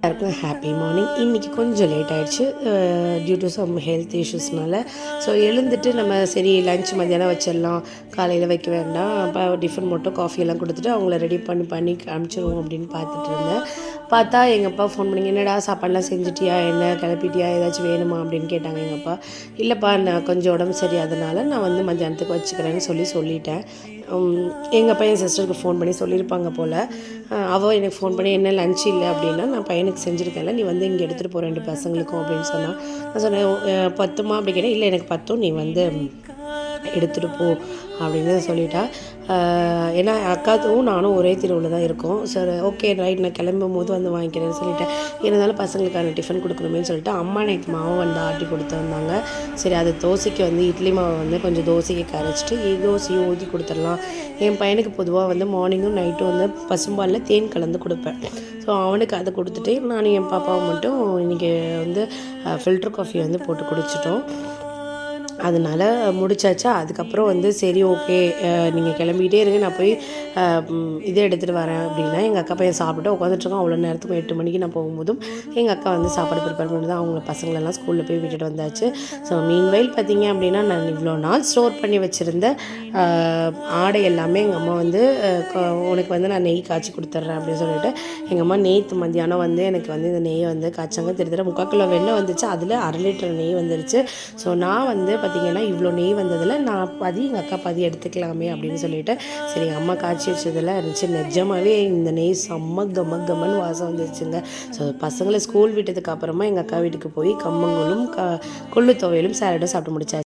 எல்லாருக்கும் happy morning. இன்றைக்கி கொஞ்சம் லேட் ஆகிடுச்சு டியூ டு சம் ஹெல்த் இஷ்யூஸ்னால. ஸோ எழுந்துட்டு நம்ம சரி லன்ச் மத்தியானம் வச்சிடலாம், காலையில் வைக்க வேண்டாம், அப்போ டிஃபன் மட்டும் காஃபியெல்லாம் கொடுத்துட்டு அவங்கள ரெடி பண்ணி அனுப்பிச்சிடுவோம் அப்படின்னு பார்த்துட்டு இருந்தேன். பார்த்தா எங்கள் அப்பா ஃபோன் பண்ணிங்க, என்னடா சாப்பாடெலாம் செஞ்சுட்டியா, என்ன கிளப்பிட்டியா, ஏதாச்சும் வேணுமா அப்படின்னு கேட்டாங்க எங்கள் அப்பா. இல்லைப்பா, நான் கொஞ்சம் உடம்பு சரியாதனால நான் வந்து மத்தியானத்துக்கு வச்சுக்கிறேன்னு சொல்லிட்டேன். எங்கள் அப்பா என் சிஸ்டருக்கு ஃபோன் பண்ணி சொல்லியிருப்பாங்க போல். அவள் எனக்கு ஃபோன் பண்ணி என்ன லன்ச் இல்லை அப்படின்னா, நான் பையனுக்கு செஞ்சுருக்கேன்ல, நீ வந்து இங்கே எடுத்துகிட்டு போ 2 பசங்களுக்கும் அப்படின்னு சொன்னால். நான் சொன்னேன் பத்துமா அப்படி கேட்டேன். இல்லை எனக்கு பத்தும், நீ வந்து எடுத்துகிட்டு போ அப்படின்னு சொல்லிட்டா. ஏன்னா அக்காவும் நானும் ஒரே தெருவில் தான் இருக்கோம். சரி ஓகே ரைட், நான் கிளம்பும் போது வந்து வாங்கிக்கிறேன்னு சொல்லிட்டேன். இருந்தாலும் பசங்களுக்கான டிஃபன் கொடுக்கணுமேனு சொல்லிட்டு அம்மா நேற்று மாவு வந்து ஆட்டி கொடுத்து வந்தாங்க. சரி அது தோசைக்கு வந்து இட்லி மாவை வந்து கொஞ்சம் தோசைக்கு கரைச்சிட்டு தோசையும் ஊற்றி கொடுத்துடலாம். என் பையனுக்கு பொதுவாக வந்து மார்னிங்கும் நைட்டும் வந்து பசும்பாலில் தேன் கலந்து கொடுப்பேன். ஸோ அவனுக்கு அதை கொடுத்துட்டு நான் என் பாப்பாவை மட்டும் இன்றைக்கி வந்து ஃபில்டர் காஃபி வந்து போட்டு குடிச்சிட்டோம். அதனால் முடிச்சாச்சா. அதுக்கப்புறம் வந்து சரி ஓகே நீங்கள் கிளம்பிக்கிட்டே இருங்க, நான் போய் இதை எடுத்துகிட்டு வரேன் அப்படின்னா எங்கள் அக்கா பையன் சாப்பிட்டு உட்காந்துட்ருக்கோம். அவ்வளோ நேரத்துக்கும் 8 மணிக்கு நான் போகும்போதும் எங்கள் அக்கா வந்து சாப்பாடு ப்ரிப்பேர் பண்ணி தான் அவங்க பசங்களெல்லாம் ஸ்கூலில் போய் விட்டுட்டு வந்தாச்சு. ஸோ மீன்வெயில் பார்த்திங்க அப்படின்னா, நான் இவ்வளோ நாள் ஸ்டோர் பண்ணி வச்சுருந்த ஆடை எல்லாமே எங்கள் அம்மா வந்து உனக்கு வந்து நான் நெய் காய்ச்சி கொடுத்துட்றேன் அப்படின்னு சொல்லிட்டு எங்கள் அம்மா நேற்று மத்தியானம் வந்து எனக்கு வந்து இந்த நெய்யை வந்து காய்ச்சாங்க. திருத்தர 3/4 கிலோ வெண்ணெய் வந்துச்சு, அதில் 1/2 லிட்டர் நெய் வந்துருச்சு. ஸோ நான் வந்து பார்த்திங்கன்னா இவ்வளோ நெய் வந்ததில் நான் பாதி எங்கள் அக்கா பாதி எடுத்துக்கலாமே அப்படின்னு சொல்லிட்டு சரி எங்கள் அம்மா காய்ச்சி வச்சதெல்லாம் இருந்துச்சு. நிஜமாகவே இந்த நெய் செம்ம கமன்னு வாசம் வந்துருச்சுங்க. ஸோ பசங்களை ஸ்கூல் விட்டதுக்கு அப்புறமா எங்கள் அக்கா வீட்டுக்கு போய் கம்மங்கூழும் கொள்ளு துவையலும் சாலடும் சாப்பிட்டு முடிச்சாச்சு.